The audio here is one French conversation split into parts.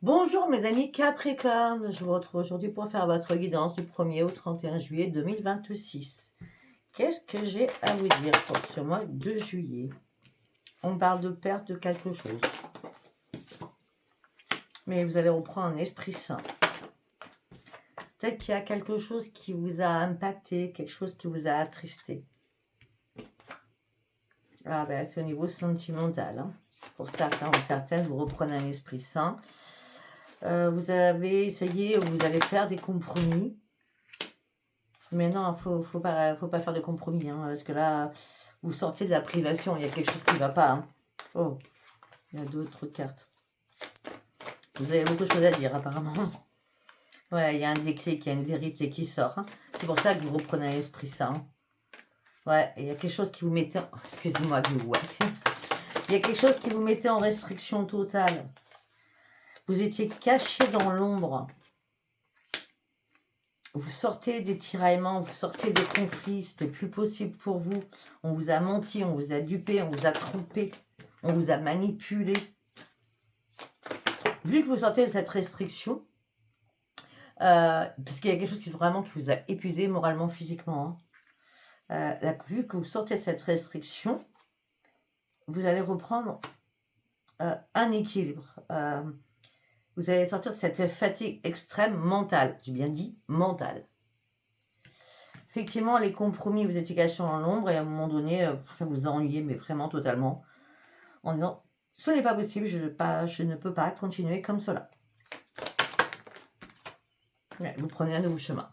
Bonjour mes amis Capricorne, je vous retrouve aujourd'hui pour faire votre guidance du 1er au 31 juillet 2026. Qu'est-ce que j'ai à vous dire pour ce mois de juillet? On parle de perte de quelque chose. Mais vous allez reprendre un esprit sain. Peut-être qu'il y a quelque chose qui vous a impacté, quelque chose qui vous a attristé. Ah ben, c'est au niveau sentimental. Hein. Pour certains ou certaines, vous reprenez un esprit sain. Vous avez essayé, vous allez faire des compromis. Mais non, faut pas faire de compromis. Hein, parce que là, vous sortez de la privation. Il y a quelque chose qui ne va pas. Hein. Oh, il y a d'autres cartes. Vous avez beaucoup de choses à dire apparemment. Ouais, il y a un déclic, il y a une vérité qui sort. Hein. C'est pour ça que vous reprenez l'esprit sain. Ouais, il y a quelque chose qui vous mettait... Oh, excusez-moi, ouais. Il y a quelque chose qui vous mettait en restriction totale. Vous étiez caché dans l'ombre. Vous sortez des tiraillements, vous sortez des conflits. C'était plus possible pour vous. On vous a menti, on vous a dupé, on vous a trompé. On vous a manipulé. Vu que vous sortez de cette restriction, parce qu'il y a quelque chose qui vraiment qui vous a épuisé moralement, physiquement. Hein. Vu que vous sortez de cette restriction, vous allez reprendre un équilibre. Vous allez sortir de cette fatigue extrême mentale. J'ai bien dit mentale. Effectivement, les compromis, vous étiez cachés dans l'ombre et à un moment donné, ça vous a ennuyé, mais vraiment totalement. En disant, ce n'est pas possible, je ne peux pas continuer comme cela. Ouais, vous prenez un nouveau chemin.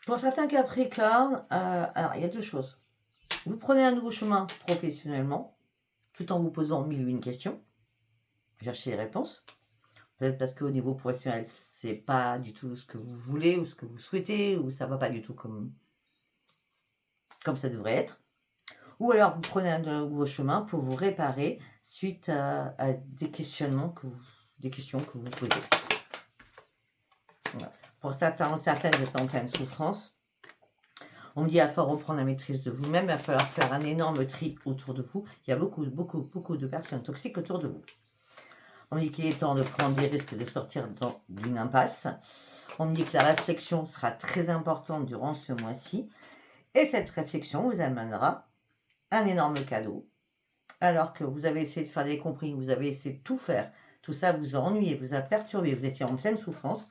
Pour certains Capricornes, alors il y a deux choses. Vous prenez un nouveau chemin professionnellement, tout en vous posant mille et une questions. Cherchez les réponses. Peut-être parce qu'au niveau professionnel, c'est pas du tout ce que vous voulez ou ce que vous souhaitez, ou ça va pas du tout comme ça devrait être. Ou alors vous prenez un nouveau chemin pour vous réparer suite à des questionnements des questions que vous posez. Voilà. Pour certains ou certaines, vous êtes en pleine souffrance. On me dit, il faut reprendre la maîtrise de vous-même, il va falloir faire un énorme tri autour de vous. Il y a beaucoup de personnes toxiques autour de vous. On me dit qu'il est temps de prendre des risques, de sortir d'une impasse. On me dit que la réflexion sera très importante durant ce mois-ci. Et cette réflexion vous amènera un énorme cadeau. Alors que vous avez essayé de faire des compromis, vous avez essayé de tout faire. Tout ça vous a ennuyé, vous a perturbé, vous étiez en pleine souffrance.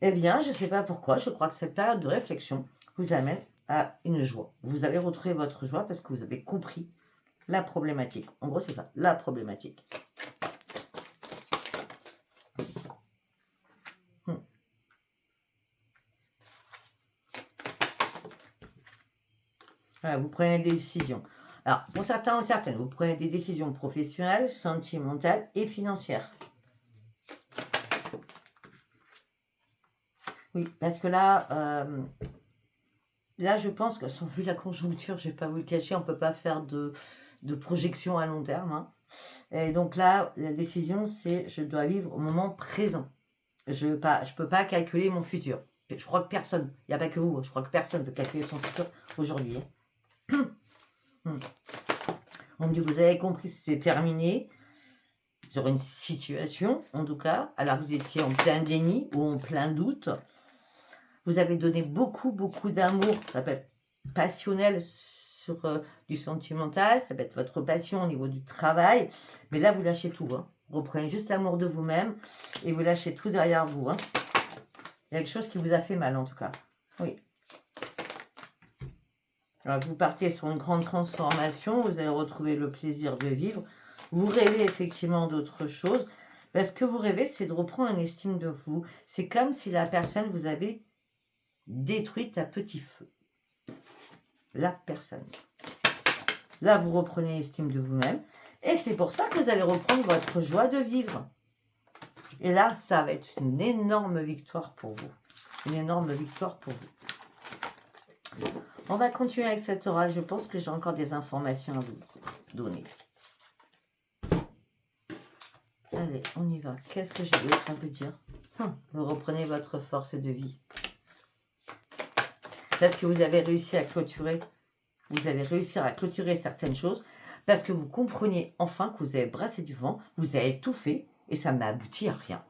Eh bien, je ne sais pas pourquoi, je crois que cette période de réflexion vous amène à une joie. Vous allez retrouver votre joie parce que vous avez compris la problématique. En gros, c'est ça, la problématique. Voilà, vous prenez des décisions. Alors, pour certains ou certaines, vous prenez des décisions professionnelles, sentimentales et financières. Oui, parce que là, je pense que, vu la conjoncture, je ne vais pas vous le cacher, on ne peut pas faire de projection à long terme. Hein. Et donc là, la décision, c'est je dois vivre au moment présent. Je ne peux pas calculer mon futur. Je crois que personne, il n'y a pas que vous, je crois que personne ne peut calculer son futur aujourd'hui. On me dit, vous avez compris, c'est terminé. Sur une situation, en tout cas. Alors, vous étiez en plein déni ou en plein doute. Vous avez donné beaucoup d'amour. Ça peut être passionnel sur du sentimental. Ça peut être votre passion au niveau du travail. Mais là, vous lâchez tout. Hein. Vous reprenez juste l'amour de vous-même et vous lâchez tout derrière vous. Hein. Il y a quelque chose qui vous a fait mal, en tout cas. Oui. Alors, vous partez sur une grande transformation. Vous allez retrouver le plaisir de vivre. Vous rêvez effectivement d'autre chose. Ce que vous rêvez, c'est de reprendre une estime de vous. C'est comme si la personne vous avait détruite à petit feu. La personne. Là, vous reprenez l'estime de vous-même. Et c'est pour ça que vous allez reprendre votre joie de vivre. Et là, ça va être une énorme victoire pour vous. Une énorme victoire pour vous. On va continuer avec cette orale. Je pense que j'ai encore des informations à vous donner. Allez, on y va. Qu'est-ce que j'ai d'autre à vous dire? Vous reprenez votre force de vie. Peut-être que vous avez réussi à clôturer vous allez réussir à clôturer certaines choses parce que vous compreniez enfin que vous avez brassé du vent, vous avez tout fait et ça n'a abouti à rien.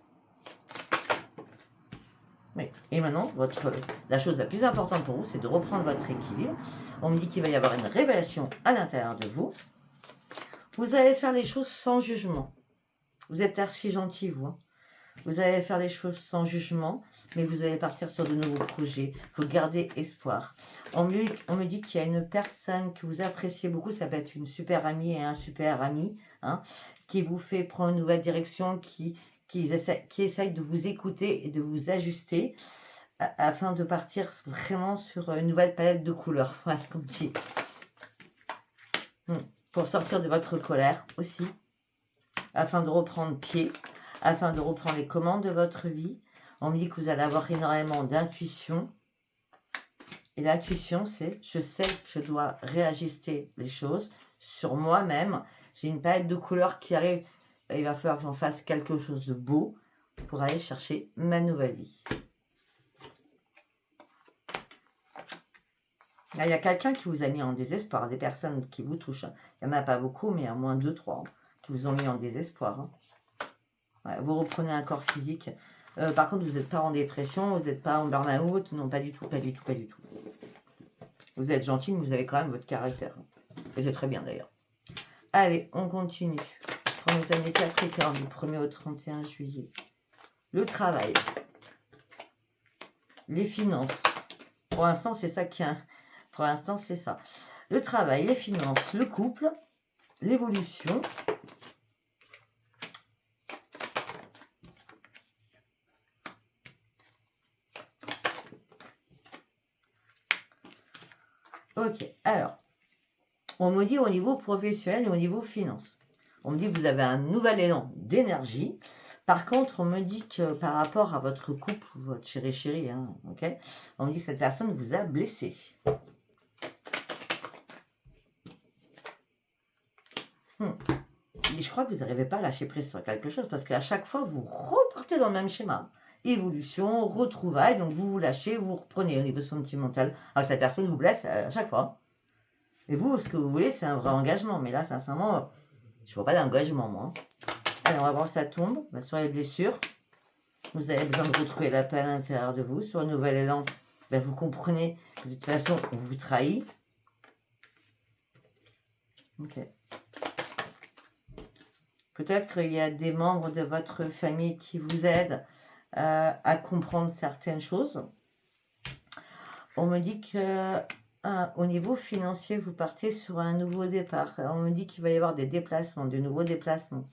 Oui. Et maintenant, la chose la plus importante pour vous, c'est de reprendre votre équilibre. On me dit qu'il va y avoir une révélation à l'intérieur de vous. Vous allez faire les choses sans jugement. Vous êtes archi gentil, vous. Hein. Vous allez faire les choses sans jugement, mais vous allez partir sur de nouveaux projets. Vous gardez espoir. On me dit qu'il y a une personne que vous appréciez beaucoup, ça peut être une super amie et un super ami, hein, qui vous fait prendre une nouvelle direction, qui essaye de vous écouter et de vous ajuster afin de partir vraiment sur une nouvelle palette de couleurs. Voilà ce qu'on me dit. Pour sortir de votre colère aussi, afin de reprendre pied, afin de reprendre les commandes de votre vie. On me dit que vous allez avoir énormément d'intuition. Et l'intuition, c'est je sais que je dois réajuster les choses sur moi-même. J'ai une palette de couleurs qui arrive. Il va falloir que j'en fasse quelque chose de beau pour aller chercher ma nouvelle vie. Là, il y a quelqu'un qui vous a mis en désespoir, des personnes qui vous touchent. Il n'y en a pas beaucoup, mais il y a au moins 2-3 qui vous ont mis en désespoir. Ouais, vous reprenez un corps physique. Par contre, vous n'êtes pas en dépression, vous n'êtes pas en burn-out. Non, pas du tout, pas du tout, pas du tout. Vous êtes gentil, mais vous avez quand même votre caractère. Et c'est très bien d'ailleurs. Allez, on continue. Pour les années Capricorne, du 1er au 31 juillet. Le travail. Les finances. Pour l'instant, c'est ça qui a... Pour l'instant, c'est ça. Le travail, les finances, le couple, l'évolution. Ok, alors, on me dit au niveau professionnel et au niveau finance. On me dit que vous avez un nouvel élan d'énergie. Par contre, on me dit que par rapport à votre couple, votre chéri, hein, ok, on me dit que cette personne vous a blessé. Et je crois que vous n'arrivez pas à lâcher prise sur quelque chose parce qu'à chaque fois, vous repartez dans le même schéma. Évolution, retrouvailles, donc vous vous lâchez, vous reprenez au niveau sentimental. Alors que cette personne vous blesse à chaque fois. Et vous, ce que vous voulez, c'est un vrai engagement. Mais là, sincèrement, je vois pas d'engagement, moi. Allez, on va voir ça tombe. Sur les blessures, vous avez besoin de retrouver la paix à l'intérieur de vous. Sur un nouvel élan, vous comprenez que de toute façon, on vous trahit. Ok. Peut-être qu'il y a des membres de votre famille qui vous aident à comprendre certaines choses. On me dit que au niveau financier, vous partez sur un nouveau départ. On me dit qu'il va y avoir des déplacements, de nouveaux déplacements.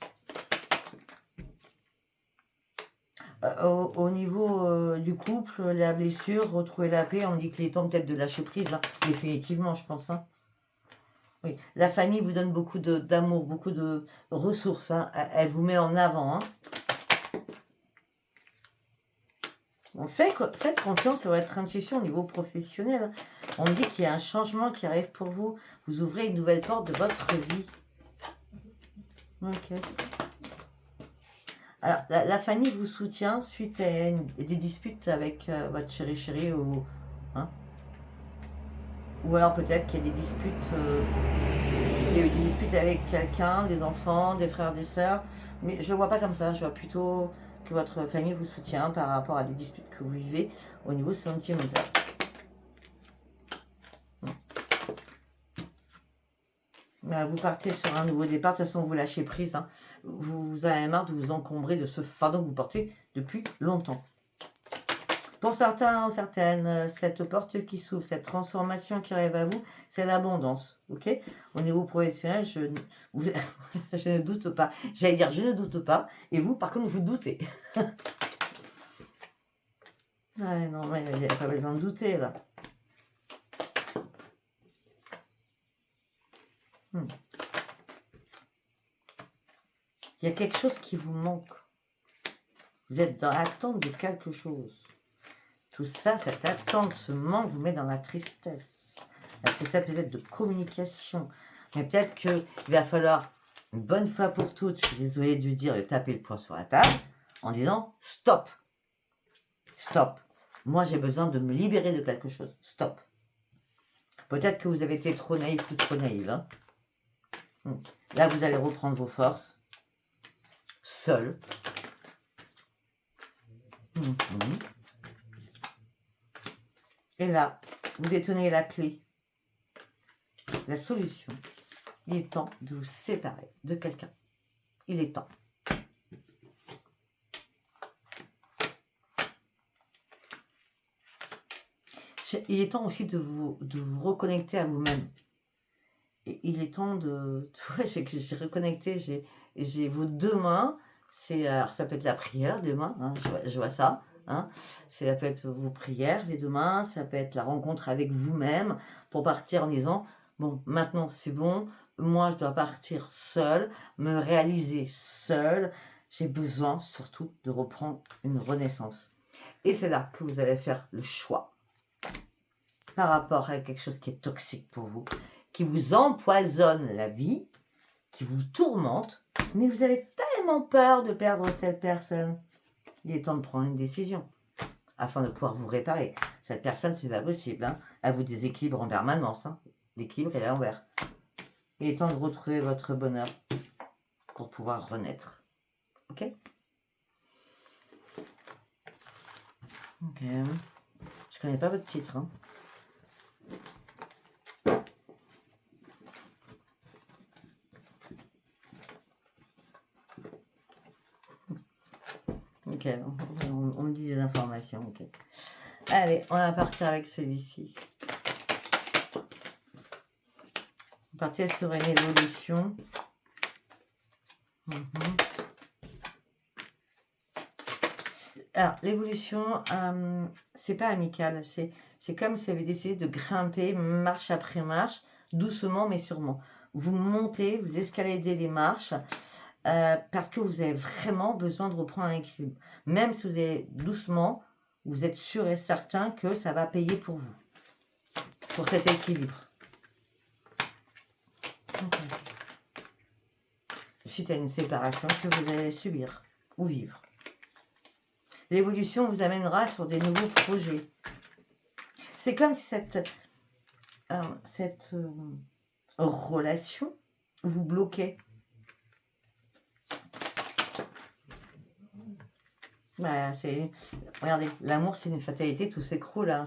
Au niveau du couple, la blessure, retrouver la paix, on me dit qu'il est temps peut-être de lâcher prise, hein, définitivement, je pense. Hein. Oui, la famille vous donne beaucoup d'amour, beaucoup de ressources. Hein. Elle vous met en avant. Hein. Bon, faites confiance à votre intuition au niveau professionnel. Hein. On me dit qu'il y a un changement qui arrive pour vous. Vous ouvrez une nouvelle porte de votre vie. Ok. Alors, la famille vous soutient suite à des disputes avec votre chéri ou... Hein, ou alors peut-être qu'il y a des disputes, il y a eu des disputes avec quelqu'un, des enfants, des frères, des sœurs. Mais je ne vois pas comme ça, je vois plutôt que votre famille vous soutient par rapport à des disputes que vous vivez au niveau sentimental. Vous partez sur un nouveau départ, de toute façon vous lâchez prise. Hein. Vous avez marre de vous encombrer de ce fardeau que vous portez depuis longtemps. Pour certains, certaines, cette porte qui s'ouvre, cette transformation qui arrive à vous, c'est l'abondance. Ok. Au niveau professionnel, je ne doute pas. J'allais dire, je ne doute pas. Et vous, par contre, vous doutez. Ouais, non, mais il n'y a pas besoin de douter, là. Il y a quelque chose qui vous manque. Vous êtes dans l'attente de quelque chose. Tout ça, cette attente, ce manque vous met dans la tristesse. La tristesse peut-être de communication. Mais peut-être qu'il va falloir, une bonne fois pour toutes, je suis désolée de dire, de taper le poing sur la table, en disant stop. Stop. Moi, j'ai besoin de me libérer de quelque chose. Stop. Peut-être que vous avez été trop naïf ou trop naïve. Hein. Là, vous allez reprendre vos forces. Seul. Et là, vous détenez la clé, la solution. Il est temps de vous séparer de quelqu'un. Il est temps. Il est temps aussi de vous reconnecter à vous-même. Il est temps de... Ouais, j'ai reconnecté, j'ai vos deux mains. Alors ça peut être la prière des mains, hein, je vois ça. Hein. Ça peut être vos prières les deux mains, ça peut être la rencontre avec vous-même pour partir en disant, bon, maintenant c'est bon, moi je dois partir seule, me réaliser seule. J'ai besoin surtout de reprendre une renaissance. Et c'est là que vous allez faire le choix par rapport à quelque chose qui est toxique pour vous, qui vous empoisonne la vie, qui vous tourmente, mais vous avez tellement peur de perdre cette personne. Il est temps de prendre une décision afin de pouvoir vous réparer. Cette personne, c'est pas possible. Hein. Elle vous déséquilibre en permanence. Hein. L'équilibre est à l'envers. Il est temps de retrouver votre bonheur pour pouvoir renaître. Ok? Ok. Je connais pas votre titre. Hein. Ok, on me dit des informations. Ok. Allez, on va partir avec celui-ci. On va partir sur une évolution. Alors, l'évolution, c'est pas amical. C'est comme si vous avez décidé de grimper marche après marche, doucement mais sûrement. Vous montez, vous escaladez les marches parce que vous avez vraiment besoin de reprendre un équilibre. Même si vous allez doucement, vous êtes sûr et certain que ça va payer pour vous, pour cet équilibre. Okay. Suite à une séparation que vous allez subir ou vivre. L'évolution vous amènera sur des nouveaux projets. C'est comme si cette relation vous bloquait. Bah, regardez, l'amour c'est une fatalité, tout s'écroule. Hein,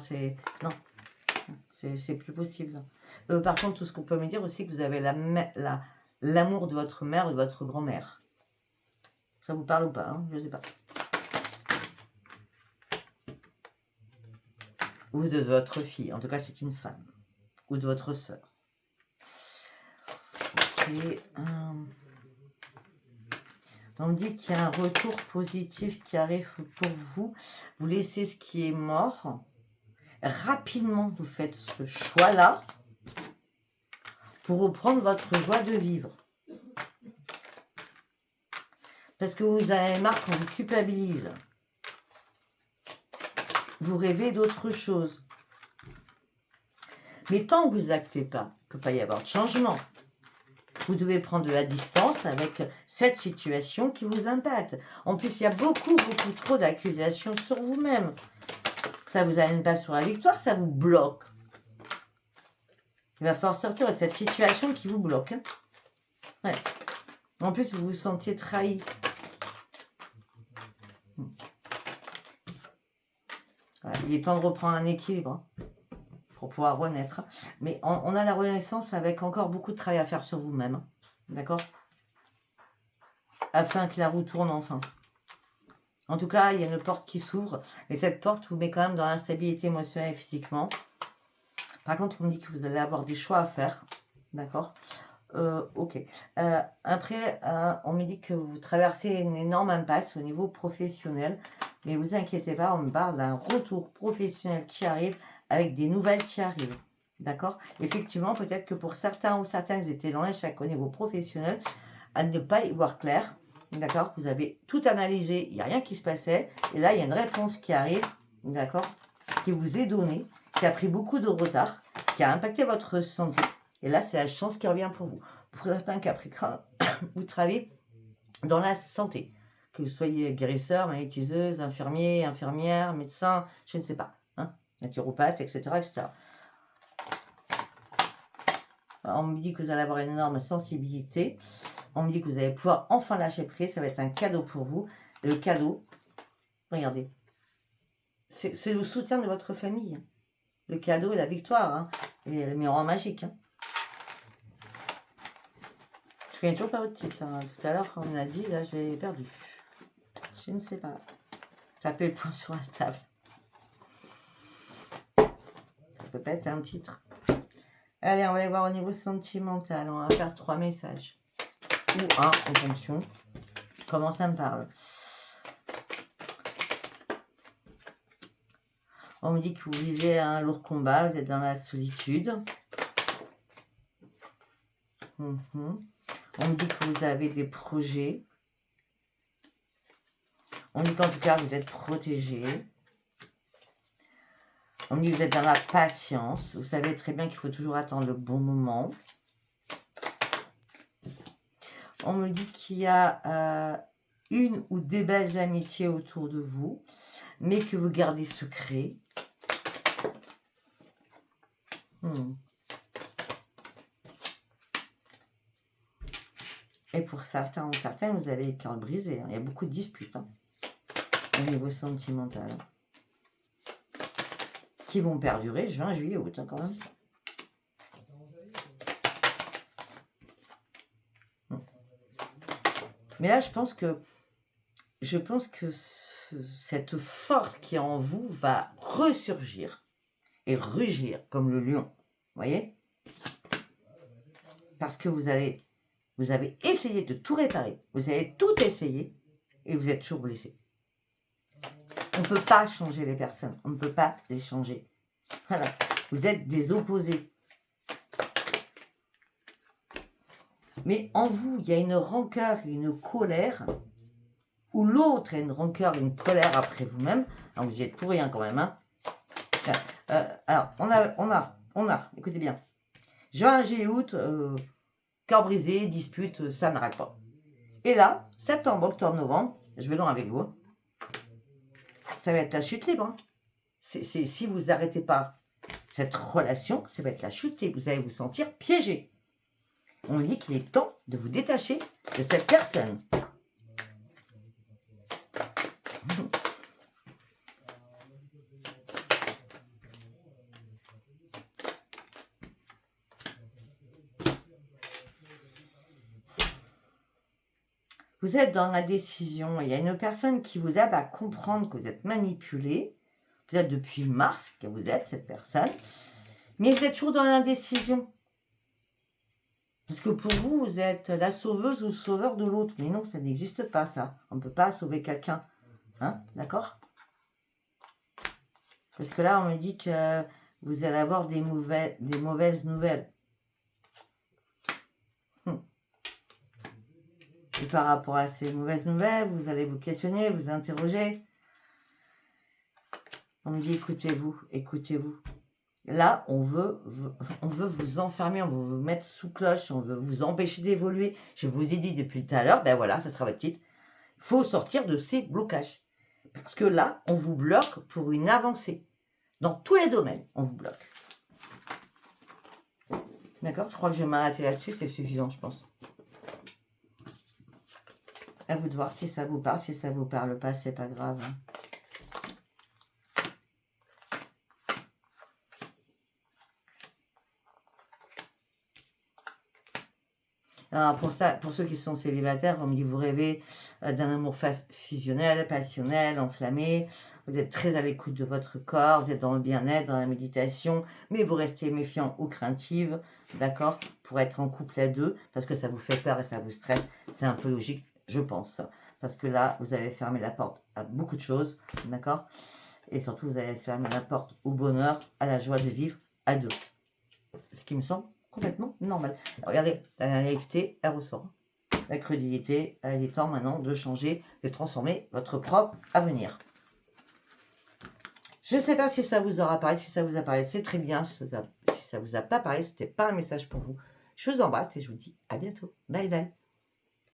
non, c'est plus possible. Par contre, tout ce qu'on peut me dire aussi, que vous avez l'amour de votre mère ou de votre grand-mère. Ça vous parle ou pas, hein? Je ne sais pas. Ou de votre fille, en tout cas c'est une femme. Ou de votre sœur. Ok. On dit qu'il y a un retour positif qui arrive pour vous. Vous laissez ce qui est mort. Rapidement, vous faites ce choix-là pour reprendre votre joie de vivre. Parce que vous avez marre qu'on vous culpabilise. Vous rêvez d'autre chose. Mais tant que vous n'actez pas, il ne peut pas y avoir de changement. Vous devez prendre de la distance avec cette situation qui vous impacte. En plus, il y a beaucoup trop d'accusations sur vous-même. Ça ne vous amène pas sur la victoire, ça vous bloque. Il va falloir sortir de cette situation qui vous bloque. Hein. Ouais. En plus, vous vous sentiez trahi. Voilà. Il est temps de reprendre un équilibre. Hein, pour pouvoir renaître. Mais on a la renaissance avec encore beaucoup de travail à faire sur vous-même. D'accord? Afin que la roue tourne enfin. En tout cas, il y a une porte qui s'ouvre. Et cette porte vous met quand même dans l'instabilité émotionnelle et physiquement. Par contre, on me dit que vous allez avoir des choix à faire. D'accord? Ok. Après, on me dit que vous traversez une énorme impasse au niveau professionnel. Mais vous inquiétez pas, on me parle d'un retour professionnel qui arrive avec des nouvelles qui arrivent. D'accord? Effectivement, peut-être que pour certains ou certaines, vous étiez dans l'échec au niveau professionnel, à ne pas y voir clair. D'accord? Vous avez tout analysé, il n'y a rien qui se passait. Et là, il y a une réponse qui arrive, d'accord? Qui vous est donnée, qui a pris beaucoup de retard, qui a impacté votre santé. Et là, c'est la chance qui revient pour vous. Pour certains Capricornes, vous travaillez dans la santé. Que vous soyez guérisseur, magnétiseuse, infirmier, infirmière, médecin, je ne sais pas. Hein, naturopathe, etc., etc. On me dit que vous allez avoir une énorme sensibilité. On me dit que vous allez pouvoir enfin lâcher prise. Ça va être un cadeau pour vous. Et le cadeau, regardez, c'est le soutien de votre famille. Le cadeau et la victoire. Hein. Et le miroir magique. Hein. Je ne connais toujours pas votre titre. Hein. Tout à l'heure, quand on a dit, là, j'ai perdu. Je ne sais pas. Ça fait le point sur la table. Ça peut pas être un titre. Allez, on va aller voir au niveau sentimental. On va faire 3 messages. Ou un, en fonction. Comment ça me parle. On me dit que vous vivez un lourd combat. Vous êtes dans la solitude. On me dit que vous avez des projets. On me dit qu'en tout cas, vous êtes protégé. On me dit que vous êtes dans la patience. Vous savez très bien qu'il faut toujours attendre le bon moment. On me dit qu'il y a une ou des belles amitiés autour de vous, mais que vous gardez secret. Et pour certains ou certaines, vous avez les cœurs brisés. Hein. Il y a beaucoup de disputes hein, au niveau sentimental. Qui vont perdurer juin, juillet, août hein, quand même. Mais là, je pense que cette force qui est en vous va ressurgir et rugir comme le lion. Vous voyez? Parce que vous avez essayé de tout réparer. Vous avez tout essayé et vous êtes toujours blessé. On ne peut pas changer les personnes. On ne peut pas les changer. Voilà. Vous êtes des opposés. Mais en vous, il y a une rancœur, une colère, ou l'autre a une rancœur, une colère après vous-même. Alors, vous y êtes pour rien quand même. Hein. Alors, on a, écoutez bien. Juin, juillet, août, cœur brisé, dispute, ça n'arrête pas. Et là, septembre, octobre, novembre, je vais loin avec vous. Ça va être la chute libre. Hein. Si vous n'arrêtez pas cette relation, ça va être la chute libre. Vous allez vous sentir piégé. On dit qu'il est temps de vous détacher de cette personne. Vous êtes dans la décision. Il y a une personne qui vous aide à comprendre que vous êtes manipulé. Vous êtes depuis mars que vous êtes cette personne. Mais vous êtes toujours dans l'indécision. Parce que pour vous, vous êtes la sauveuse ou le sauveur de l'autre. Mais non, ça n'existe pas, ça. On ne peut pas sauver quelqu'un. Hein? D'accord? Parce que là, on me dit que vous allez avoir des mauvaises nouvelles. Et par rapport à ces mauvaises nouvelles, vous allez vous questionner, vous interroger. On me dit, écoutez-vous, écoutez-vous. Là, on veut vous enfermer, on veut vous mettre sous cloche, on veut vous empêcher d'évoluer. Je vous ai dit depuis tout à l'heure, ben voilà, ça sera votre titre. Il faut sortir de ces blocages. Parce que là, on vous bloque pour une avancée. Dans tous les domaines, on vous bloque. D'accord? Je crois que je vais m'arrêter là-dessus, c'est suffisant, je pense. À vous de voir si ça vous parle. Si ça vous parle pas, c'est pas grave. Hein. Alors pour ceux qui sont célibataires, on me dit vous rêvez d'un amour fusionnel, passionnel, enflammé. Vous êtes très à l'écoute de votre corps, vous êtes dans le bien-être, dans la méditation, mais vous restez méfiant ou craintive, d'accord, pour être en couple à deux, parce que ça vous fait peur et ça vous stresse. C'est un peu logique, je pense, parce que là, vous avez fermé la porte à beaucoup de choses, d'accord, et surtout, vous avez fermé la porte au bonheur, à la joie de vivre à deux. Ce qui me semble complètement normal. Alors, regardez, la naïveté, elle ressort. La crédulité, il est temps maintenant de changer, de transformer votre propre avenir. Je ne sais pas si ça vous aura parlé. Si ça vous a parlé, c'est très bien. Si ça ne vous a pas parlé, ce n'était pas un message pour vous. Je vous embrasse et je vous dis à bientôt. Bye bye.